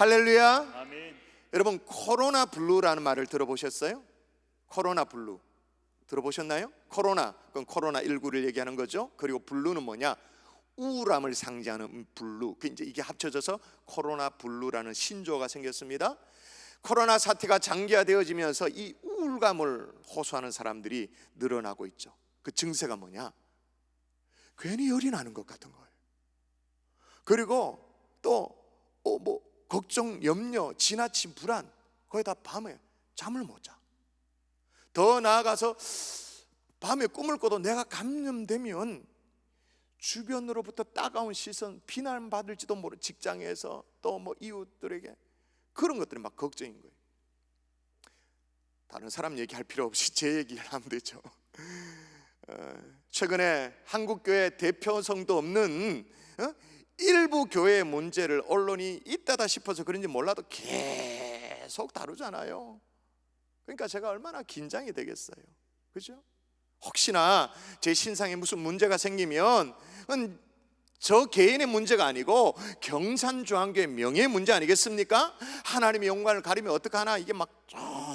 할렐루야. 아멘. 여러분, 코로나 블루라는 말을 들어보셨어요? 코로나 블루 들어보셨나요? 코로나, 그건 코로나19를 얘기하는 거죠. 그리고 블루는 뭐냐? 우울함을 상징하는 블루. 이제 이게 합쳐져서 코로나 블루라는 신조어가 생겼습니다. 코로나 사태가 장기화되어지면서 이 우울감을 호소하는 사람들이 늘어나고 있죠. 그 증세가 뭐냐? 괜히 열이 나는 것 같은 거예요. 그리고 또 걱정, 염려, 지나친 불안, 거기다 밤에 잠을 못 자. 더 나아가서 밤에 꿈을 꿔도 내가 감염되면 주변으로부터 따가운 시선, 비난받을지도 모르는 직장에서 또 이웃들에게 그런 것들이 막 걱정인 거예요. 다른 사람 얘기할 필요 없이 제 얘기를 하면 되죠. 최근에 한국교회 대표성도 없는 일부 교회의 문제를 언론이 있다다 싶어서 그런지 몰라도 계속 다루잖아요. 그러니까 제가 얼마나 긴장이 되겠어요. 그죠? 혹시나 제 신상에 무슨 문제가 생기면 저 개인의 문제가 아니고 경산중앙교회 명예의 문제 아니겠습니까? 하나님의 영광을 가리면 어떡하나, 이게 막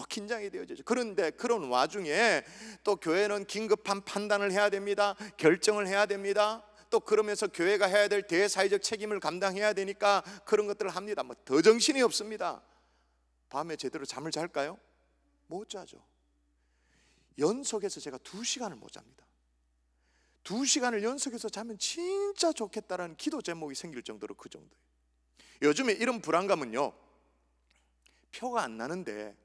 긴장이 되어지죠. 그런데 그런 와중에 또 교회는 긴급한 판단을 해야 됩니다. 결정을 해야 됩니다. 또 그러면서 교회가 해야 될 대사회적 책임을 감당해야 되니까 그런 것들을 합니다. 더 정신이 없습니다. 밤에 제대로 잠을 잘까요? 못 자죠. 연속해서 제가 2시간을 못 잡니다. 2시간을 연속해서 자면 진짜 좋겠다라는 기도 제목이 생길 정도로 그 정도예요. 요즘에 이런 불안감은요, 표가 안 나는데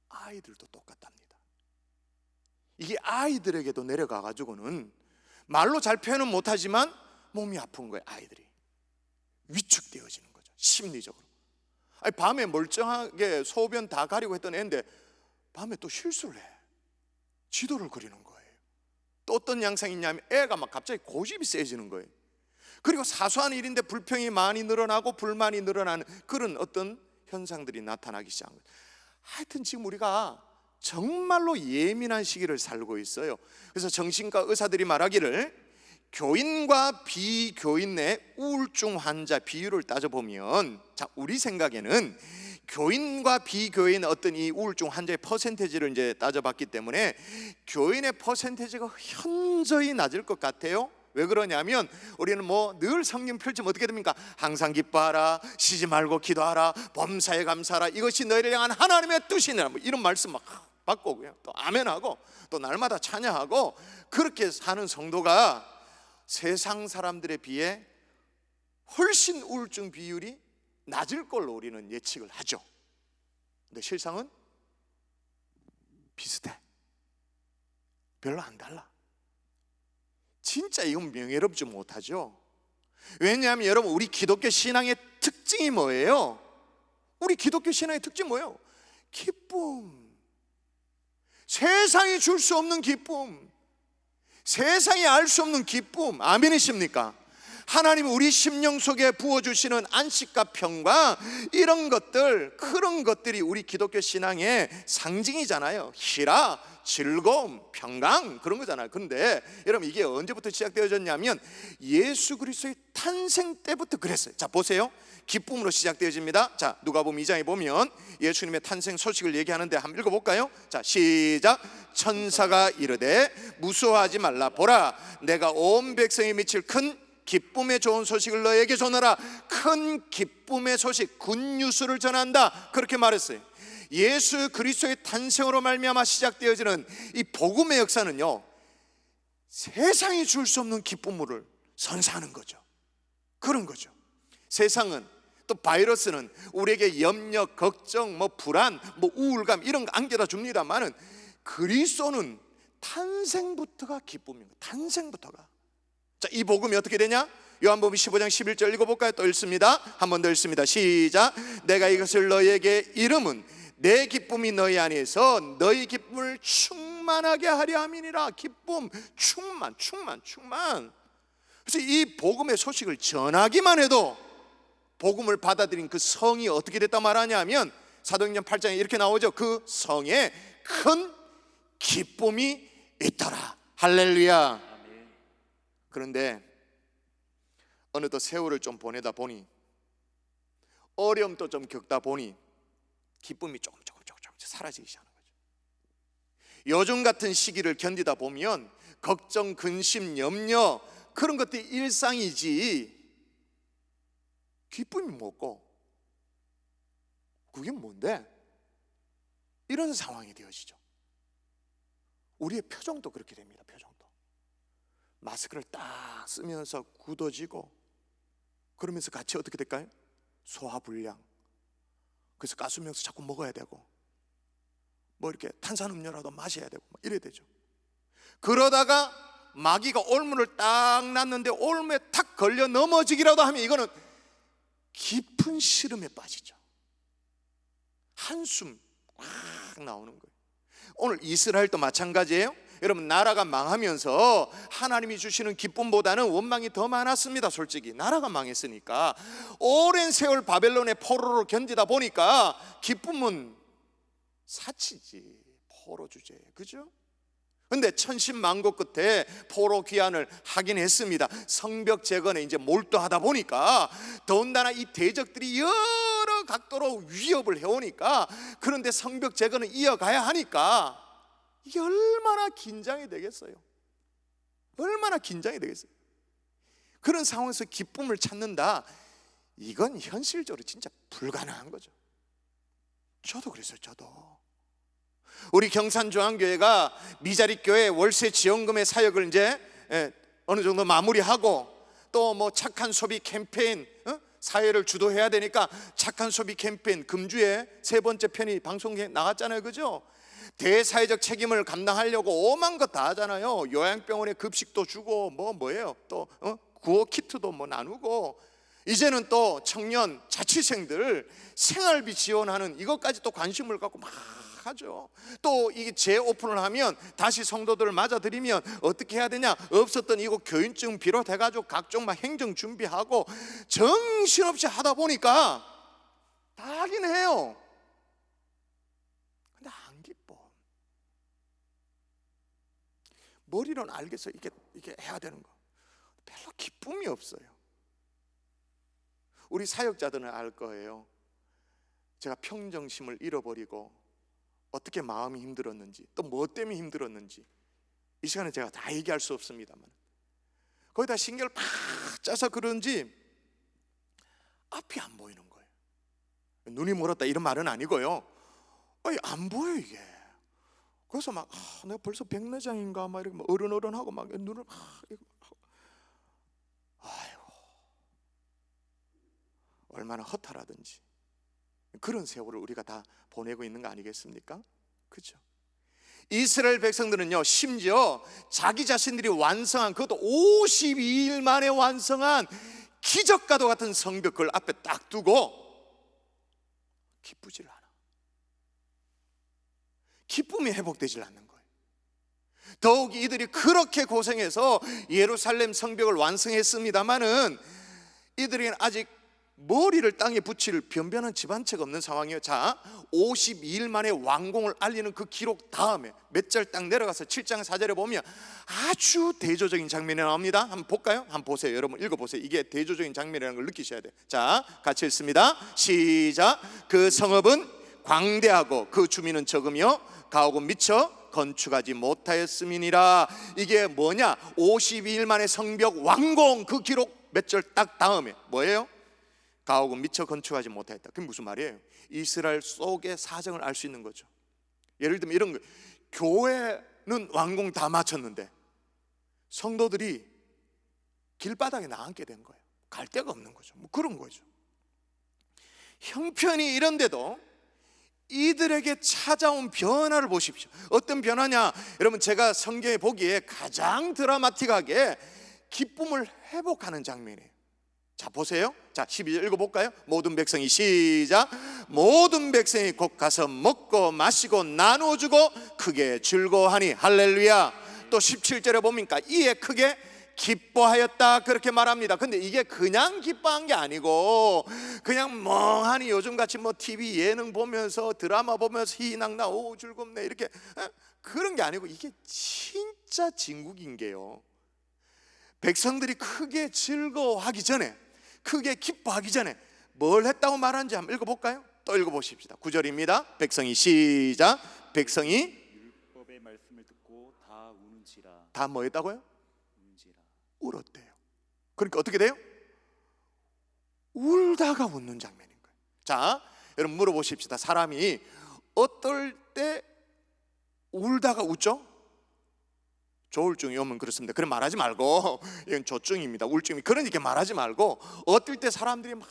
아이들도 똑같답니다. 이게 아이들에게도 내려가 가지고는 말로 잘 표현은 못하지만 몸이 아픈 거예요. 아이들이 위축되어지는 거죠, 심리적으로. 아니, 밤에 멀쩡하게 소변 다 가리고 했던 애인데 밤에 또 실수를 해. 지도를 그리는 거예요. 또 어떤 양상이 있냐면 애가 막 갑자기 고집이 세지는 거예요. 그리고 사소한 일인데 불평이 많이 늘어나고 불만이 늘어나는 그런 어떤 현상들이 나타나기 시작한 거예요. 하여튼 지금 우리가 정말로 예민한 시기를 살고 있어요. 그래서 정신과 의사들이 말하기를 교인과 비교인 내 우울증 환자 비율을 따져보면, 자, 우리 생각에는 교인과 비교인 어떤 이 우울증 환자의 퍼센테이지를 이제 따져봤기 때문에 교인의 퍼센테이지가 현저히 낮을 것 같아요. 왜 그러냐면 우리는 늘 성경 펼치면 어떻게 됩니까? 항상 기뻐하라, 쉬지 말고 기도하라, 범사에 감사하라, 이것이 너희를 향한 하나님의 뜻이니라, 이런 말씀 막 받고 그냥 또 아멘하고 또 날마다 찬양하고 그렇게 사는 성도가 세상 사람들에 비해 훨씬 우울증 비율이 낮을 걸로 우리는 예측을 하죠. 근데 실상은 비슷해. 별로 안 달라. 진짜 이건 명예롭지 못하죠. 왜냐하면 여러분, 우리 기독교 신앙의 특징이 뭐예요? 우리 기독교 신앙의 특징이 뭐예요? 기쁨. 세상이 줄 수 없는 기쁨, 세상이 알 수 없는 기쁨. 아멘이십니까? 하나님이 우리 심령 속에 부어주시는 안식과 평강, 이런 것들, 그런 것들이 우리 기독교 신앙의 상징이잖아요. 희락, 즐거움, 평강, 그런 거잖아요. 그런데 여러분, 이게 언제부터 시작되어졌냐면 예수 그리스도의 탄생 때부터 그랬어요. 자, 보세요. 기쁨으로 시작되어집니다. 자, 누가복음 2장에 보면 예수님의 탄생 소식을 얘기하는데 한번 읽어볼까요? 자, 시작. 천사가 이르되 무서워하지 말라. 보라, 내가 온 백성에 미칠 큰 기쁨의 좋은 소식을 너에게 전하라. 큰 기쁨의 소식, 굿뉴스를 전한다, 그렇게 말했어요. 예수 그리스도의 탄생으로 말미암아 시작되어지는 이 복음의 역사는요, 세상이 줄 수 없는 기쁨을 선사하는 거죠. 그런 거죠. 세상은, 또 바이러스는 우리에게 염려, 걱정, 불안, 우울감 이런 거 안겨다 줍니다만은 그리스도는 탄생부터가 기쁨입니다. 탄생부터가. 자, 이 복음이 어떻게 되냐? 요한복음 15장 11절 읽어볼까요? 또 읽습니다. 한 번 더 읽습니다. 시작. 내가 이것을 너희에게 이름은 내 기쁨이 너희 안에서 너희 기쁨을 충만하게 하려 함이니라. 기쁨, 충만. 그래서 이 복음의 소식을 전하기만 해도 복음을 받아들인 그 성이 어떻게 됐다 말하냐면 사도행전 8장에 이렇게 나오죠. 그 성에 큰 기쁨이 있더라. 할렐루야. 그런데 어느덧 세월을 좀 보내다 보니 어려움도 좀 겪다 보니 기쁨이 조금 사라지기 시작하는 거죠. 요즘 같은 시기를 견디다 보면 걱정, 근심, 염려 그런 것들이 일상이지 기쁨이 뭐고 그게 뭔데? 이런 상황이 되어지죠. 우리의 표정도 그렇게 됩니다. 표정도 마스크를 딱 쓰면서 굳어지고 그러면서 같이 어떻게 될까요? 소화불량. 그래서 가스면서 자꾸 먹어야 되고 뭐 이렇게 탄산음료라도 마셔야 되고 이래야 되죠. 그러다가 마귀가 올무를 딱 놨는데 올무에 탁 걸려 넘어지기라도 하면 이거는 깊은 시름에 빠지죠. 한숨 확 나오는 거예요. 오늘 이스라엘도 마찬가지예요. 여러분 나라가 망하면서 하나님이 주시는 기쁨보다는 원망이 더 많았습니다. 솔직히 나라가 망했으니까 오랜 세월 바벨론의 포로로 견디다 보니까 기쁨은 사치지, 포로 주제, 그죠? 근데 천신만고 끝에 포로 귀환을 하긴 했습니다. 성벽 재건에 이제 몰두하다 보니까 더군다나 이 대적들이 여러 각도로 위협을 해오니까 그런데 성벽 재건을 이어가야 하니까 이게 얼마나 긴장이 되겠어요. 얼마나 긴장이 되겠어요. 그런 상황에서 기쁨을 찾는다, 이건 현실적으로 진짜 불가능한 거죠. 저도 그랬어요. 저도 우리 경산중앙교회가 미자립교회 월세 지원금의 사역을 이제 어느 정도 마무리하고 또 뭐 착한 소비 캠페인 사회를 주도해야 되니까 착한 소비 캠페인 금주에 3번째 편이 방송에 나갔잖아요. 그죠? 대사회적 책임을 감당하려고 오만 것 다 하잖아요. 요양병원에 급식도 주고 뭐예요? 또 구호 키트도 뭐 나누고 이제는 또 청년 자취생들 생활비 지원하는 이것까지 또 관심을 갖고 막 하죠. 또 이게 재오픈을 하면 다시 성도들을 맞아들이면 어떻게 해야 되냐? 없었던 이거 교인증 비롯해가지고 각종 막 행정 준비하고 정신없이 하다 보니까 다 하긴 해요. 근데 안 기뻐. 머리로는 알겠어. 이게 해야 되는 거. 별로 기쁨이 없어요. 우리 사역자들은 알 거예요. 제가 평정심을 잃어버리고 어떻게 마음이 힘들었는지 또 뭐 때문에 힘들었는지 이 시간에 제가 다 얘기할 수 없습니다만 거기다 신경을 팍 짜서 그런지 앞이 안 보이는 거예요. 눈이 멀었다 이런 말은 아니고요. 안 보여 이게. 그래서 막 내가 벌써 백내장인가 막 이렇게 어른어른하고 막 눈을 막 아이고 얼마나 허탈하든지 그런 세월을 우리가 다 보내고 있는 거 아니겠습니까? 그렇죠? 이스라엘 백성들은요 심지어 자기 자신들이 완성한 그것도 52일 만에 완성한 기적과도 같은 성벽 그걸 앞에 딱 두고 기쁘질 않아. 기쁨이 회복되질 않는 거예요. 더욱 이들이 그렇게 고생해서 예루살렘 성벽을 완성했습니다마는 이들이 아직 머리를 땅에 붙일 변변한 집 한 채가 없는 상황이에요. 자, 52일 만에 완공을 알리는 그 기록 다음에 몇 절 딱 내려가서 7장 4절에 보면 아주 대조적인 장면이 나옵니다. 한번 볼까요? 한번 보세요. 여러분 읽어보세요. 이게 대조적인 장면이라는 걸 느끼셔야 돼요. 자, 같이 읽습니다. 시작. 그 성읍은 광대하고 그 주민은 적으며 가옥은 미처 건축하지 못하였음이니라. 이게 뭐냐? 52일 만에 성벽 완공 그 기록 몇 절 딱 다음에 뭐예요? 가옥은 미처 건축하지 못하였다. 그게 무슨 말이에요? 이스라엘 속의 사정을 알 수 있는 거죠. 예를 들면 이런 거예요. 교회는 완공 다 마쳤는데 성도들이 길바닥에 나앉게 된 거예요. 갈 데가 없는 거죠. 뭐 그런 거죠. 형편이 이런데도 이들에게 찾아온 변화를 보십시오. 어떤 변화냐? 여러분 제가 성경에 보기에 가장 드라마틱하게 기쁨을 회복하는 장면이에요. 자 보세요. 자 12절 읽어볼까요? 모든 백성이 시작. 모든 백성이 곧 가서 먹고 마시고 나누어주고 크게 즐거워하니 할렐루야. 또 17절에 보니까 이에 크게 기뻐하였다 그렇게 말합니다. 근데 이게 그냥 기뻐한 게 아니고 그냥 멍하니 요즘같이 뭐 TV 예능 보면서 드라마 보면서 희낙나 오 즐겁네 이렇게 그런 게 아니고 이게 진짜 진국인 게요. 백성들이 크게 즐거워하기 전에 크게 기뻐하기 전에 뭘 했다고 말하는지 한번 읽어볼까요? 또 읽어보십시다. 9절입니다. 백성이 시작. 백성이 율법의 말씀을 듣고 다 우는지라. 다 뭐 했다고요? 우는지라. 울었대요. 그러니까 어떻게 돼요? 울다가 웃는 장면인 거예요. 자, 여러분 물어보십시다. 사람이 어떨 때 울다가 웃죠? 조울증이 오면 그렇습니다. 그럼 말하지 말고 이건 조증입니다. 우울증이. 그러니까 말하지 말고 어떨 때 사람들이 막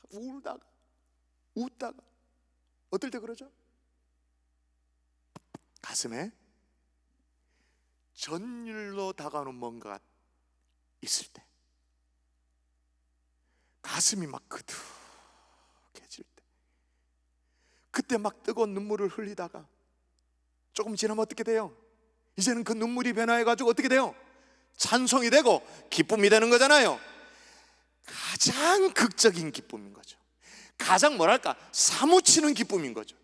울다가 웃다가 어떨 때 그러죠? 가슴에 전율로 다가오는 뭔가 있을 때, 가슴이 막 그득해질 때, 그때 막 뜨거운 눈물을 흘리다가 조금 지나면 어떻게 돼요? 이제는 그 눈물이 변화해가지고 어떻게 돼요? 찬송이 되고 기쁨이 되는 거잖아요. 가장 극적인 기쁨인 거죠. 가장 뭐랄까 사무치는 기쁨인 거죠.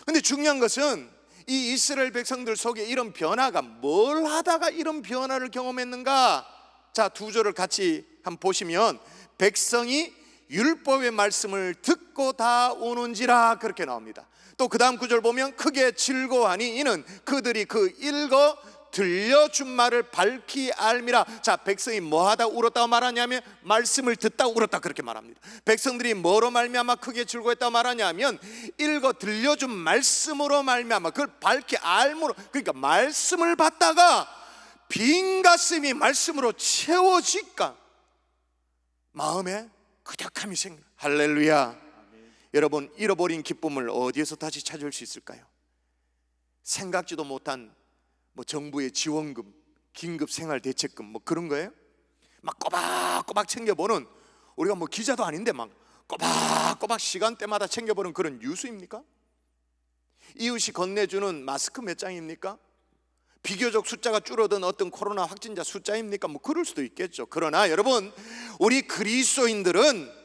근데 중요한 것은 이 이스라엘 백성들 속에 이런 변화가 뭘 하다가 이런 변화를 경험했는가? 자, 두 절을 같이 한번 보시면 백성이 율법의 말씀을 듣고 다 오는지라 그렇게 나옵니다. 또 그 다음 구절 보면 크게 즐거워하니 이는 그들이 그 읽어 들려준 말을 밝히 알미라. 자, 백성이 뭐 하다 울었다고 말하냐면 말씀을 듣다 울었다 그렇게 말합니다. 백성들이 뭐로 말미암아 크게 즐거워했다고 말하냐면 읽어 들려준 말씀으로 말미암아 그걸 밝히 알므로, 그러니까 말씀을 받다가 빈 가슴이 말씀으로 채워지니까 마음에 끄덕함이 생겨. 할렐루야. 여러분, 잃어버린 기쁨을 어디에서 다시 찾을 수 있을까요? 생각지도 못한 뭐 정부의 지원금, 긴급 생활대책금 뭐 그런 거예요? 막 꼬박꼬박 챙겨보는, 우리가 뭐 기자도 아닌데 막 꼬박꼬박 시간대마다 챙겨보는 그런 뉴스입니까? 이웃이 건네주는 마스크 몇 장입니까? 비교적 숫자가 줄어든 어떤 코로나 확진자 숫자입니까? 뭐 그럴 수도 있겠죠. 그러나 여러분, 우리 그리스도인들은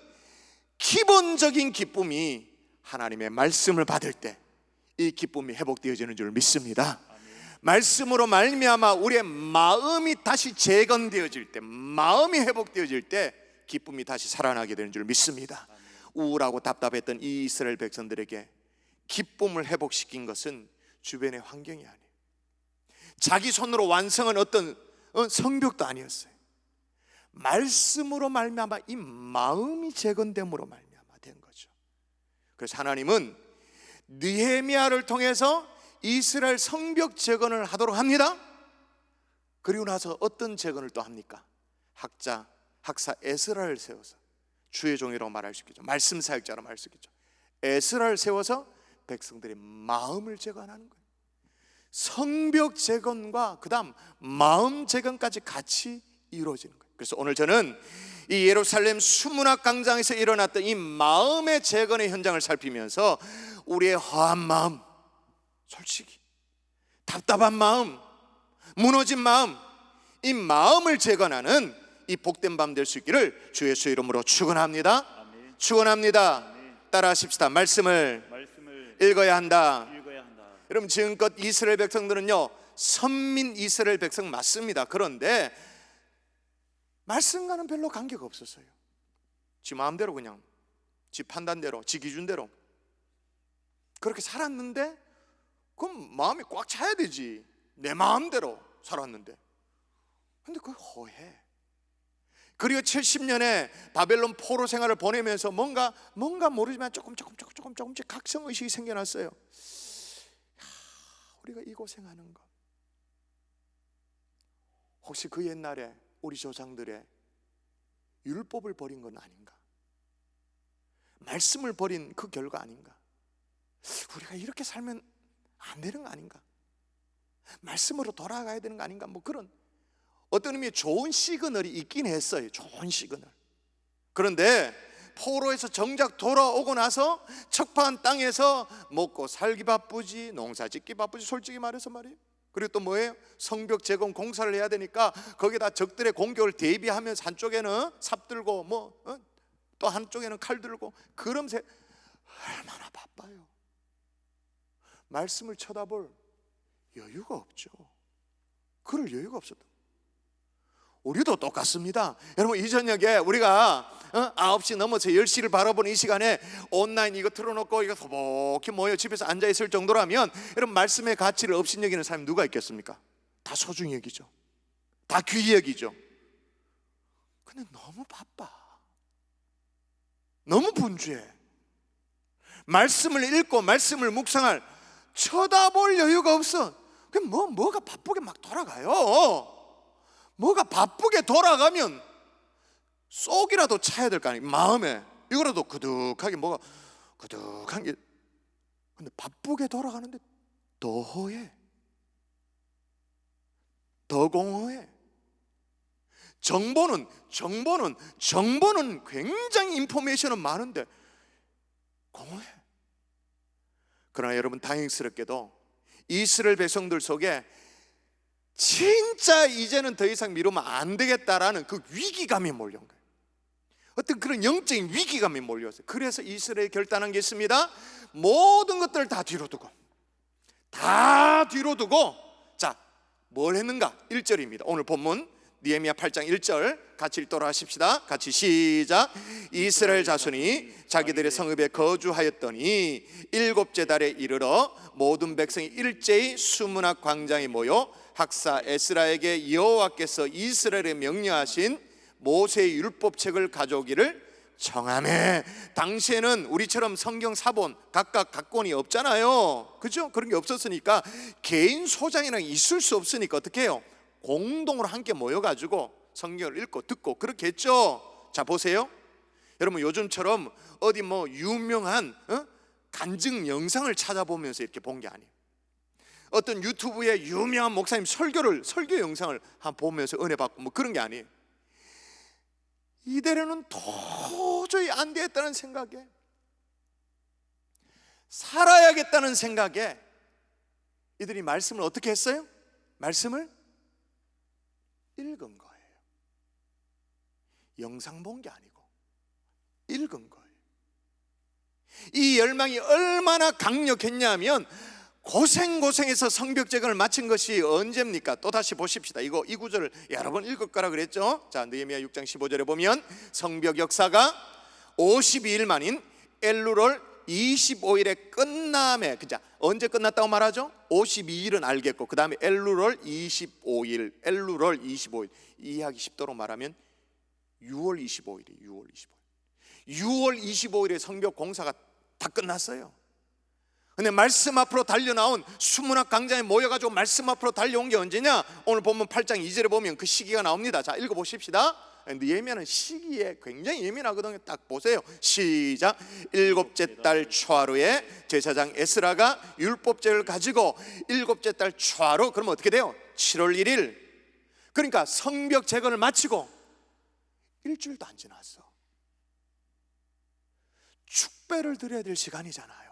기본적인 기쁨이 하나님의 말씀을 받을 때 이 기쁨이 회복되어지는 줄 믿습니다. 말씀으로 말미암아 우리의 마음이 다시 재건되어질 때, 마음이 회복되어질 때 기쁨이 다시 살아나게 되는 줄 믿습니다. 우울하고 답답했던 이 이스라엘 백성들에게 기쁨을 회복시킨 것은 주변의 환경이 아니에요. 자기 손으로 완성한 어떤 성벽도 아니었어요. 말씀으로 말미암아 이 마음이 재건됨으로 말미암아 된 거죠. 그래서 하나님은 느헤미야를 통해서 이스라엘 성벽 재건을 하도록 합니다. 그리고 나서 어떤 재건을 또 합니까? 학사 에스라를 세워서, 주의 종이라고 말할 수 있겠죠. 말씀 사역자라고 말할 수 있겠죠. 에스라를 세워서 백성들의 마음을 재건하는 거예요. 성벽 재건과 그 다음 마음 재건까지 같이 이루어지는 거예요. 그래서 오늘 저는 이 예루살렘 수문학 광장에서 일어났던 이 마음의 재건의 현장을 살피면서 우리의 허한 마음, 솔직히 답답한 마음, 무너진 마음, 이 마음을 재건하는 이 복된 밤 될 수 있기를 주 예수의 이름으로 축원합니다. 아멘. 축원합니다. 아멘. 따라하십시다. 말씀을 읽어야 한다. 여러분, 지금껏 이스라엘 백성들은요, 선민 이스라엘 백성 맞습니다. 그런데 말씀과는 별로 관계가 없었어요. 지 마음대로, 그냥 지 판단대로, 지 기준대로 그렇게 살았는데, 그럼 마음이 꽉 차야 되지. 내 마음대로 살았는데. 근데 그걸 허해. 그리고 70년의 바벨론 포로 생활을 보내면서 뭔가 모르지만 조금씩 각성의식이 생겨났어요. 우리가 이 고생하는 거, 혹시 그 옛날에 우리 조상들의 율법을 버린 건 아닌가? 말씀을 버린 그 결과 아닌가? 우리가 이렇게 살면 안 되는 거 아닌가? 말씀으로 돌아가야 되는 거 아닌가? 뭐 그런 어떤 의미의 좋은 시그널이 있긴 했어요. 좋은 시그널. 그런데 포로에서 정작 돌아오고 나서 척파한 땅에서 먹고 살기 바쁘지, 농사 짓기 바쁘지, 솔직히 말해서 말이에요. 그리고 또 뭐예요? 성벽 재건 공사를 해야 되니까 거기다 적들의 공격을 대비하면서 한쪽에는 삽 들고 또 한쪽에는 칼 들고, 그러면서 얼마나 바빠요. 말씀을 쳐다볼 여유가 없죠. 그럴 여유가 없었다. 우리도 똑같습니다. 여러분, 이 저녁에 우리가 9시 넘어서 10시를 바라보는 이 시간에 온라인 이거 틀어놓고 이거 소복히 모여 집에서 앉아있을 정도라면 여러분, 말씀의 가치를 없인 여기는 사람이 누가 있겠습니까? 다 소중히 여기죠. 다 귀히 여기죠. 근데 너무 바빠, 너무 분주해. 말씀을 읽고 말씀을 묵상할 쳐다볼 여유가 없어. 그럼 뭐가 바쁘게 막 돌아가요. 뭐가 바쁘게 돌아가면 쏙이라도 차야 될 거 아니에요. 마음에 이거라도 그득하게 뭐가 그득한 게. 근데 바쁘게 돌아가는데 더 허해, 더 공허해. 정보는 굉장히 인포메이션은 많은데 공허해. 그러나 여러분, 다행스럽게도 이스라엘 백성들 속에 진짜 이제는 더 이상 미루면 안 되겠다라는 그 위기감이 몰려온 거예요. 어떤 그런 영적인 위기감이 몰려왔어요. 그래서 이스라엘이 결단한 게 있습니다. 모든 것들을 다 뒤로 두고 자, 뭘 했는가? 1절입니다. 오늘 본문 느헤미야 8장 1절 같이 읽도록 하십시다. 같이 시작. 이스라엘 자손이 자기들의 성읍에 거주하였더니 일곱째 달에 이르러 모든 백성이 일제히 수문학 광장에 모여 학사 에스라에게 여호와께서 이스라엘에 명령하신 모세의 율법책을 가져오기를 청하매. 당시에는 우리처럼 성경 사본 각각 각본이 없잖아요. 그죠? 그런 게 없었으니까 개인 소장이랑 있을 수 없으니까 어떻게 해요? 공동으로 함께 모여가지고 성경을 읽고 듣고 그렇게 했죠. 자, 보세요. 여러분, 요즘처럼 어디 유명한 간증 영상을 찾아보면서 이렇게 본 게 아니에요. 어떤 유튜브에 유명한 목사님 설교 영상을 한번 보면서 은혜 받고 그런 게 아니에요. 이대로는 도저히 안 되겠다는 생각에, 살아야겠다는 생각에 이들이 말씀을 어떻게 했어요? 말씀을 읽은 거예요. 영상 본 게 아니고 읽은 거예요. 이 열망이 얼마나 강력했냐면 고생해서 성벽재건을 마친 것이 언제입니까? 또다시 보십시다. 이 구절을 여러 번 읽을 거라 그랬죠. 자, 느헤미야 6장 15절에 보면 성벽 역사가 52일 만인 엘루월 25일에 끝남에, 그죠? 언제 끝났다고 말하죠? 52일은 알겠고 그 다음에 엘루월 25일, 엘루월 25일, 이해하기 쉽도록 말하면 6월 25일이에요. 6월 25일에 성벽 공사가 다 끝났어요. 근데 말씀 앞으로 달려나온 수문학 강장에 모여가지고 말씀 앞으로 달려온 게 언제냐? 오늘 본문 8장 2절에 보면 그 시기가 나옵니다. 자, 읽어보십시다. 느헤미야는 시기에 굉장히 예민하거든요. 딱 보세요. 시작. 일곱째 달 초하루에 제사장 에스라가 율법책을 가지고 일곱째 달 초하루, 그러면 어떻게 돼요? 7월 1일. 그러니까 성벽 재건을 마치고 일주일도 안 지났어. 축배를 드려야 될 시간이잖아요.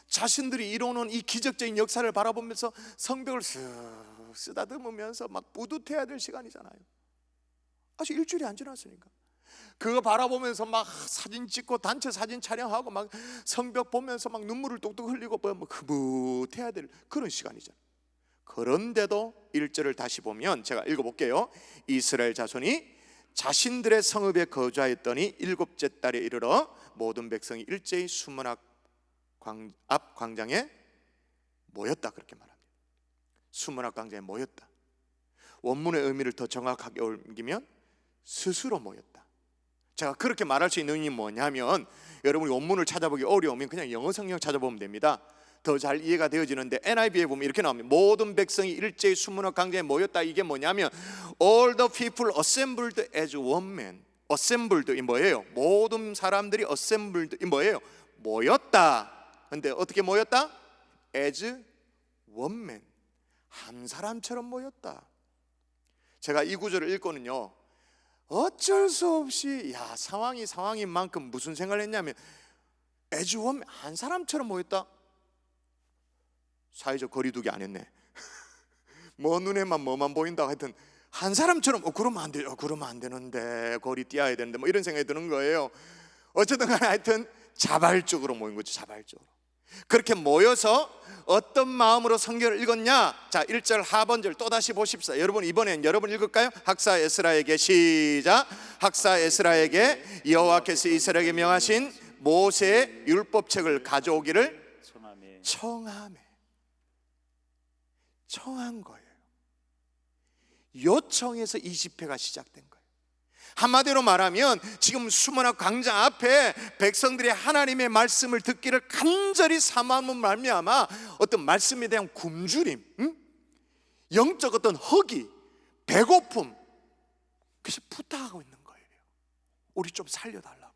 자신들이 이루는 이 기적적인 역사를 바라보면서 성벽을 쓱 쓰다듬으면서 막 뿌듯해야 될 시간이잖아요. 아직 일주일이 안 지났으니까 그거 바라보면서 막 사진 찍고 단체 사진 촬영하고 막 성벽 보면서 막 눈물을 뚝뚝 흘리고 뭐 흐뭇해야 될 그런 시간이잖아요. 그런데도 1절을 다시 보면 제가 읽어볼게요. 이스라엘 자손이 자신들의 성읍에 거주하였더니 일곱째 달에 이르러 모든 백성이 일제히 수문학 앞 광장에 모였다, 그렇게 말합니다. 수문학 광장에 모였다. 원문의 의미를 더 정확하게 옮기면 스스로 모였다. 제가 그렇게 말할 수 있는 이유는 뭐냐면, 여러분이 원문을 찾아보기 어려우면 그냥 영어 성경 찾아보면 됩니다. 더 잘 이해가 되어지는데 NIV에 보면 이렇게 나옵니다. 모든 백성이 일제히 수문학 광장에 모였다. 이게 뭐냐면 All the people assembled as one man. assembled 이 뭐예요? 모든 사람들이 assembled 이 뭐예요? 모였다. 근데 어떻게 모였다? As one man. 한 사람처럼 모였다. 제가 이 구절을 읽고는요, 어쩔 수 없이 상황인 만큼 무슨 생각을 했냐면, as one man, 한 사람처럼 모였다? 사회적 거리두기 안 했네. 뭐 눈에만 뭐만 보인다 하여튼 한 사람처럼 그러면 안 돼요. 그러면 안 되는데 거리 띄어야 되는데 이런 생각이 드는 거예요. 어쨌든 간에 하여튼 자발적으로 모인 거죠. 자발적으로. 그렇게 모여서 어떤 마음으로 성경을 읽었냐? 자, 1절 하반절 또다시 보십시오. 여러분, 이번엔 여러분 읽을까요? 학사 에스라에게, 시작. 학사 에스라에게 여호와께서 이스라엘에게 명하신 모세의 율법책을 가져오기를 청한 거예요. 요청해서 이 집회가 시작된 거예요. 한마디로 말하면 지금 수문학 광장 앞에 백성들이 하나님의 말씀을 듣기를 간절히 사모함으로 말미암아 어떤 말씀에 대한 굶주림, 영적 어떤 허기, 배고픔, 그래서 부탁하고 있는 거예요. 우리 좀 살려달라고.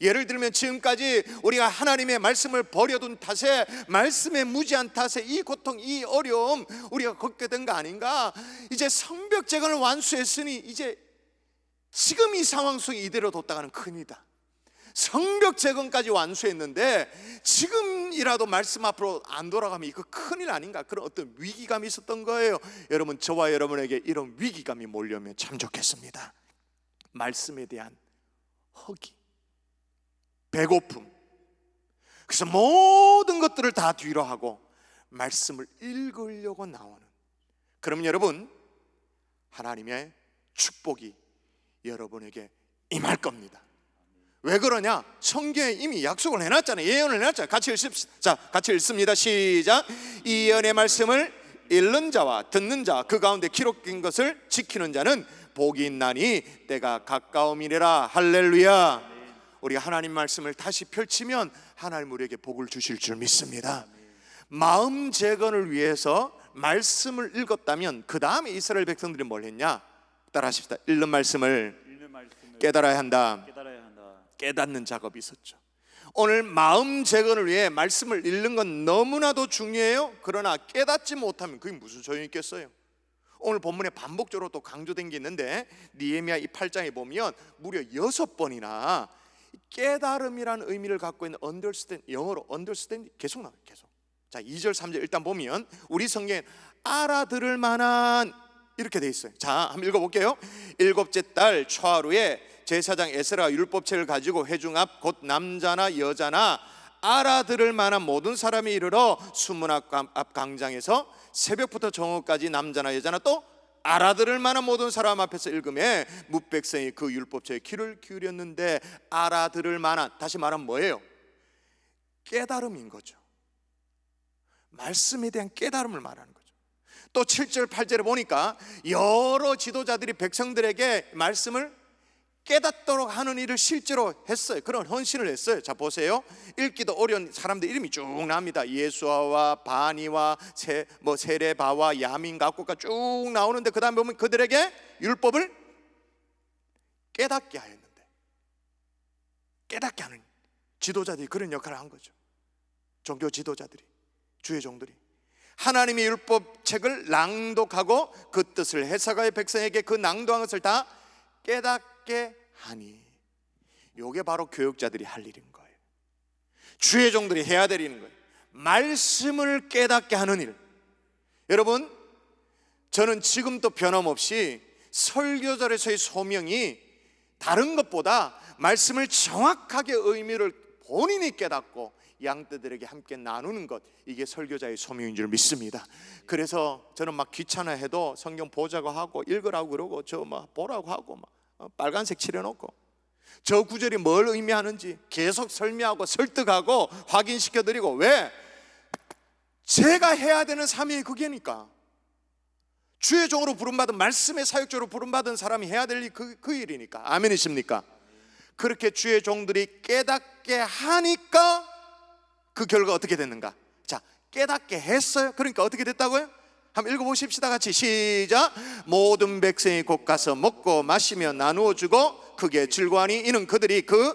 예를 들면 지금까지 우리가 하나님의 말씀을 버려둔 탓에, 말씀에 무지한 탓에 이 고통, 이 어려움 우리가 겪게 된 거 아닌가? 이제 성벽 재건을 완수했으니 이제 지금 이 상황 속에 이대로 뒀다가는 큰일이다. 성벽 재건까지 완수했는데 지금이라도 말씀 앞으로 안 돌아가면 이거 큰일 아닌가? 그런 어떤 위기감이 있었던 거예요. 여러분, 저와 여러분에게 이런 위기감이 몰려오면 참 좋겠습니다. 말씀에 대한 허기, 배고픔, 그래서 모든 것들을 다 뒤로 하고 말씀을 읽으려고 나오는, 그럼 여러분, 하나님의 축복이 여러분에게 임할 겁니다. 왜 그러냐? 성경에 이미 약속을 해놨잖아요. 예언을 해놨잖아요. 같이 읽습시다. 자, 같이 읽습니다. 시작. 이 예언의 말씀을 읽는 자와 듣는 자, 그 가운데 기록된 것을 지키는 자는 복이 있나니 때가 가까움이니라. 할렐루야. 우리가 하나님 말씀을 다시 펼치면 하나님 우리에게 복을 주실 줄 믿습니다. 마음 재건을 위해서 말씀을 읽었다면 그 다음에 이스라엘 백성들이 뭘 했냐? 따라하십시다. 읽는 말씀을 깨달아야 한다. 깨닫는 작업이 있었죠. 오늘 마음 재건을 위해 말씀을 읽는 건 너무나도 중요해요. 그러나 깨닫지 못하면 그게 무슨 소용이 있겠어요? 오늘 본문에 반복적으로 또 강조된 게 있는데, 느헤미야 이 8장에 보면 무려 6번이나 깨달음이라는 의미를 갖고 있는 understand, 영어로 understand 계속 나와요. 계속. 자, 2절 3절 일단 보면 우리 성경에 알아들을 만한 이렇게 돼 있어요. 자, 한번 읽어볼게요. 일곱째 달 초하루에 제사장 에스라 율법책을 가지고 회중 앞 곧 남자나 여자나 알아들을 만한 모든 사람이 이르러 수문학 앞 광장에서 새벽부터 정오까지 남자나 여자나 또 알아들을 만한 모든 사람 앞에서 읽음에 뭇백성이 그 율법책에 귀를 기울였는데, 알아들을 만한, 다시 말하면 뭐예요? 깨달음인 거죠. 말씀에 대한 깨달음을 말하는 거죠. 또 7절 8절에 보니까 여러 지도자들이 백성들에게 말씀을 깨닫도록 하는 일을 실제로 했어요. 그런 헌신을 했어요. 자, 보세요. 읽기도 어려운 사람들 이름이 쭉 나옵니다. 예수아와 바니와 세레바와 야민 각국가 쭉 나오는데, 그 다음에 보면 그들에게 율법을 깨닫게 하였는데, 깨닫게 하는 지도자들이 그런 역할을 한 거죠. 종교 지도자들이, 주의 종들이 하나님의 율법책을 낭독하고 그 뜻을 해석하여 백성에게 그 낭독한 것을 다 깨닫게 하니, 이게 바로 교육자들이 할 일인 거예요. 주의 종들이 해야 될 일인 거예요. 말씀을 깨닫게 하는 일. 여러분, 저는 지금도 변함없이 설교절에서의 소명이 다른 것보다 말씀을 정확하게 의미를 본인이 깨닫고 양떼들에게 함께 나누는 것, 이게 설교자의 소명인 줄 믿습니다. 그래서 저는 막 귀찮아해도 성경 보자고 하고 읽으라고 그러고 저 막 보라고 하고 막 빨간색 칠해놓고 저 구절이 뭘 의미하는지 계속 설명하고 설득하고 확인시켜드리고, 왜? 제가 해야 되는 삶이 그게니까. 주의 종으로 부름받은, 말씀의 사역자로 부름받은 사람이 해야 될 일, 그 일이니까. 아멘이십니까? 그렇게 주의 종들이 깨닫게 하니까 그 결과 어떻게 됐는가? 자, 깨닫게 했어요. 그러니까 어떻게 됐다고요? 한번 읽어보십시다. 같이 시작. 모든 백성이 곧 가서 먹고 마시며 나누어 주고 크게 즐거워하니 이는 그들이 그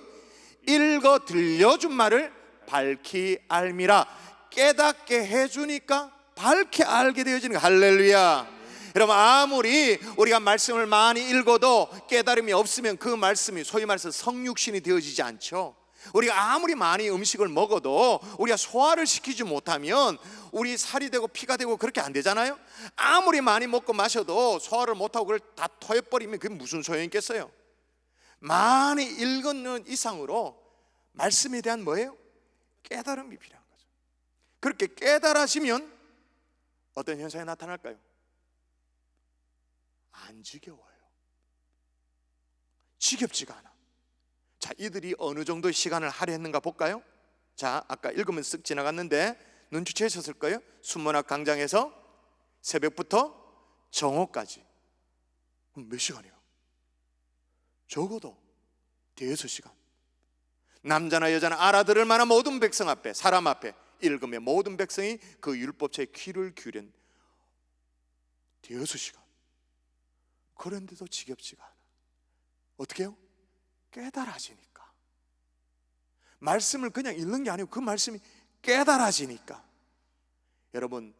읽어 들려준 말을 밝히 알미라. 깨닫게 해주니까 밝게 알게 되어지는 거예요. 할렐루야. 여러분, 아무리 우리가 말씀을 많이 읽어도 깨달음이 없으면 그 말씀이 소위 말해서 성육신이 되어지지 않죠. 우리가 아무리 많이 음식을 먹어도 우리가 소화를 시키지 못하면 우리 살이 되고 피가 되고 그렇게 안 되잖아요. 아무리 많이 먹고 마셔도 소화를 못하고 그걸 다 토해버리면 그게 무슨 소용이 있겠어요? 많이 읽는 이상으로 말씀에 대한 뭐예요? 깨달음이 필요한 거죠. 그렇게 깨달아지면 어떤 현상이 나타날까요? 안 지겨워요. 지겹지가 않아. 자, 이들이 어느 정도 시간을 할애했는가 볼까요? 자, 아까 읽으면 쓱 지나갔는데 눈치채셨을 거예요. 순문학 강장에서 새벽부터 정오까지. 몇 시간이에요? 적어도 대여섯 시간. 남자나 여자나 알아들을 만한 모든 백성 앞에, 사람 앞에 읽으며 모든 백성이 그 율법책에 귀를 기울인 대여섯 시간. 그런데도 지겹지가 않아. 어떻게 해요? 깨달아지니까. 말씀을 그냥 읽는 게 아니고 그 말씀이 깨달아지니까. 여러분,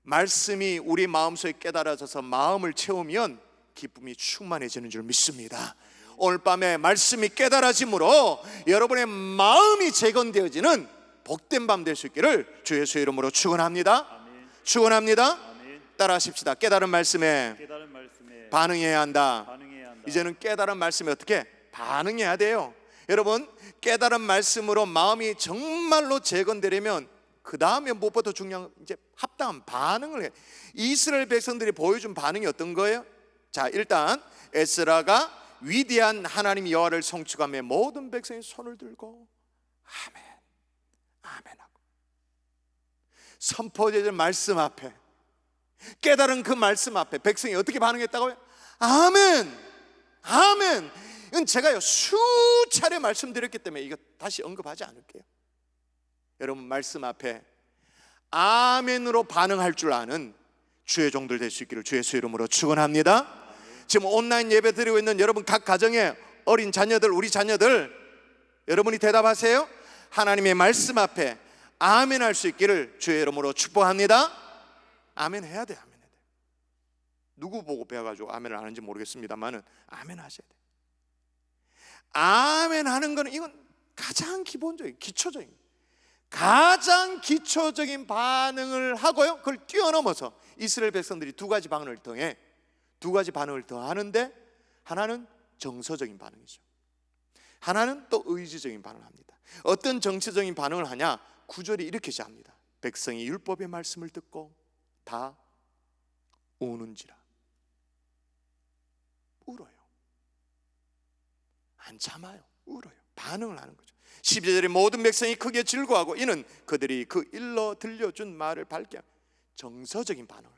말씀이 우리 마음속에 깨달아져서 마음을 채우면 기쁨이 충만해지는 줄 믿습니다. 오늘 밤에 말씀이 깨달아짐으로 여러분의 마음이 재건되어지는 복된 밤 될 수 있기를 주 예수의 이름으로 축원합니다. 아멘. 축원합니다. 아멘. 따라하십시다. 깨달은 말씀에 깨달은 말씀에 반응해야 한다. 반응해야 한다. 이제는 깨달은 말씀에 어떻게 반응해야 돼요. 여러분, 깨달은 말씀으로 마음이 정말로 재건되려면 그 다음에 무엇보다 중요한 이제 합당한 반응을 해. 이스라엘 백성들이 보여준 반응이 어떤 거예요? 자, 일단 에스라가 위대한 하나님 여호와를 송축하며 모든 백성이 손을 들고 아멘, 아멘 하고 선포되는 말씀 앞에, 깨달은 그 말씀 앞에 백성이 어떻게 반응했다고요? 아멘, 아멘. 이건 제가요 수차례 말씀드렸기 때문에 이거 다시 언급하지 않을게요. 여러분, 말씀 앞에 아멘으로 반응할 줄 아는 주의 종들 될 수 있기를 주 예수의 이름으로 축원합니다. 지금 온라인 예배 드리고 있는 여러분 각 가정의 어린 자녀들, 우리 자녀들, 여러분이 대답하세요. 하나님의 말씀 앞에 아멘 할 수 있기를 주의 이름으로 축복합니다. 아멘 해야 돼. 아멘 해야 돼. 누구 보고 배워가지고 아멘을 하는지 모르겠습니다만은 아멘 하셔야 돼. 아멘 하는 거는 이건 가장 기본적인, 기초적인, 가장 기초적인 반응을 하고요, 그걸 뛰어넘어서 이스라엘 백성들이 두 가지 반응을 통해 두 가지 반응을 더 하는데, 하나는 정서적인 반응이죠. 하나는 또 의지적인 반응을 합니다. 어떤 정서적인 반응을 하냐? 9절이 이렇게 시작합니다. 백성이 율법의 말씀을 듣고 다 우는지라. 울어요. 안 참아요. 울어요. 반응을 하는 거죠. 12절에 모든 백성이 크게 즐거워하고 이는 그들이 그 일러 들려준 말을 밝게 하며 정서적인 반응을 해요.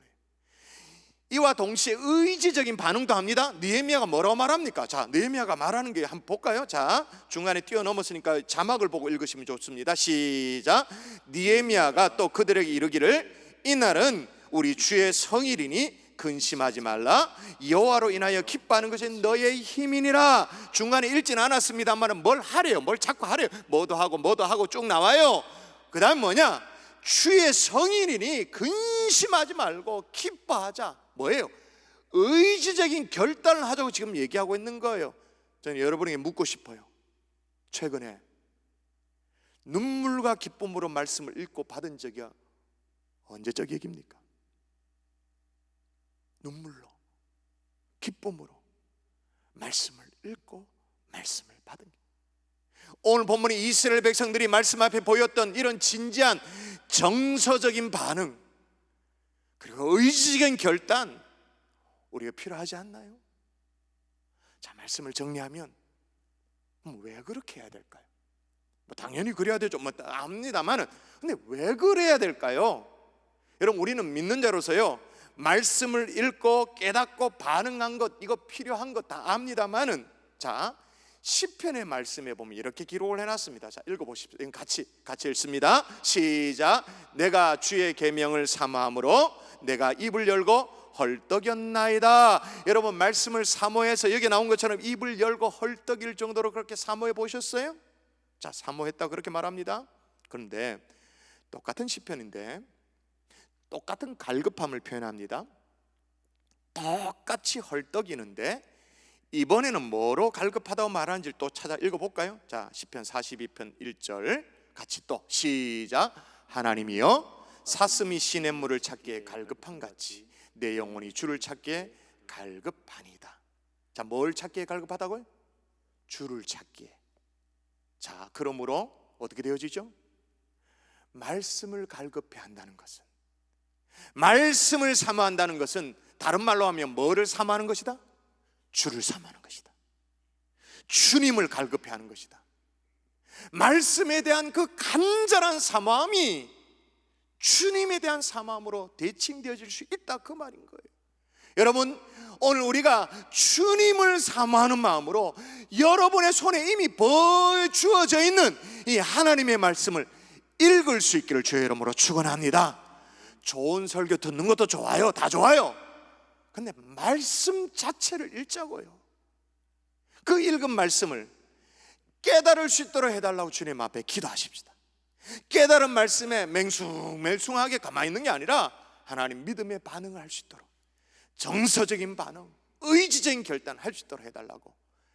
이와 동시에 의지적인 반응도 합니다. 느헤미야가 뭐라고 말합니까? 자, 느헤미야가 말하는 게 한번 볼까요? 자, 중간에 뛰어넘었으니까 자막을 보고 읽으시면 좋습니다. 시작. 느헤미야가 또 그들에게 이르기를 이날은 우리 주의 성일이니 근심하지 말라. 여호와로 인하여 기뻐하는 것이 너의 힘이니라. 중간에 읽진 않았습니다만 뭘 하래요? 뭘 자꾸 하래요? 뭐도 하고 쭉 나와요. 그 다음 뭐냐? 주의 성인이니 근심하지 말고 기뻐하자. 뭐예요? 의지적인 결단을 하자고 지금 얘기하고 있는 거예요. 저는 여러분에게 묻고 싶어요. 최근에 눈물과 기쁨으로 말씀을 읽고 받은 적이 언제적 얘기입니까? 눈물로, 기쁨으로 말씀을 읽고 말씀을 받은 게. 오늘 본문이 이스라엘 백성들이 말씀 앞에 보였던 이런 진지한 정서적인 반응, 그리고 의지적인 결단, 우리가 필요하지 않나요? 자, 말씀을 정리하면 왜 그렇게 해야 될까요? 당연히 그래야 되죠. 압니다만은, 근데 왜 그래야 될까요? 여러분, 우리는 믿는 자로서요, 말씀을 읽고 깨닫고 반응한 것, 이거 필요한 것 다 압니다만은, 자, 시편의 말씀에 보면 이렇게 기록을 해놨습니다. 자, 읽어보십시오. 이건 같이 읽습니다. 시작. 내가 주의 계명을 사모함으로 내가 입을 열고 헐떡였나이다. 여러분, 말씀을 사모해서 여기 나온 것처럼 입을 열고 헐떡일 정도로 그렇게 사모해 보셨어요? 자, 사모했다 그렇게 말합니다. 그런데 똑같은 시편인데 똑같은 갈급함을 표현합니다. 똑같이 헐떡이는데 이번에는 뭐로 갈급하다고 말하는지 또 찾아 읽어볼까요? 자, 시편 42편 1절 같이 또 시작. 하나님이여 사슴이 시냇물을 찾기에 갈급한 같이 내 영혼이 주를 찾기에 갈급하니다. 자, 뭘 찾기에 말씀을 갈급해 한다는 것은, 말씀을 사모한다는 것은 다른 말로 하면 뭐를 사모하는 것이다? 주를 사모하는 것이다. 주님을 갈급해 하는 것이다. 말씀에 대한 그 간절한 사모함이 주님에 대한 사모함으로 대칭되어질 수 있다, 그 말인 거예요. 여러분, 오늘 우리가 주님을 사모하는 마음으로 여러분의 손에 이미 주어져 있는 이 하나님의 말씀을 읽을 수 있기를 주의 이름으로 축원합니다. 좋은 설교 듣는 것도 좋아요, 다 좋아요. 근데 말씀 자체를 읽자고요. 그 읽은 말씀을 깨달을 수 있도록 해달라고 주님 앞에 기도하십시다. 깨달은 말씀에 맹숭맹숭하게 가만히 있는 게 아니라 하나님 믿음의 반응을 할 수 있도록, 정서적인 반응, 의지적인 결단을 할 수 있도록 해달라고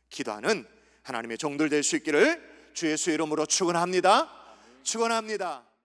기도하는 하나님의 종들 될 수 있기를 주 예수의 이름으로 축원합니다. 축원합니다.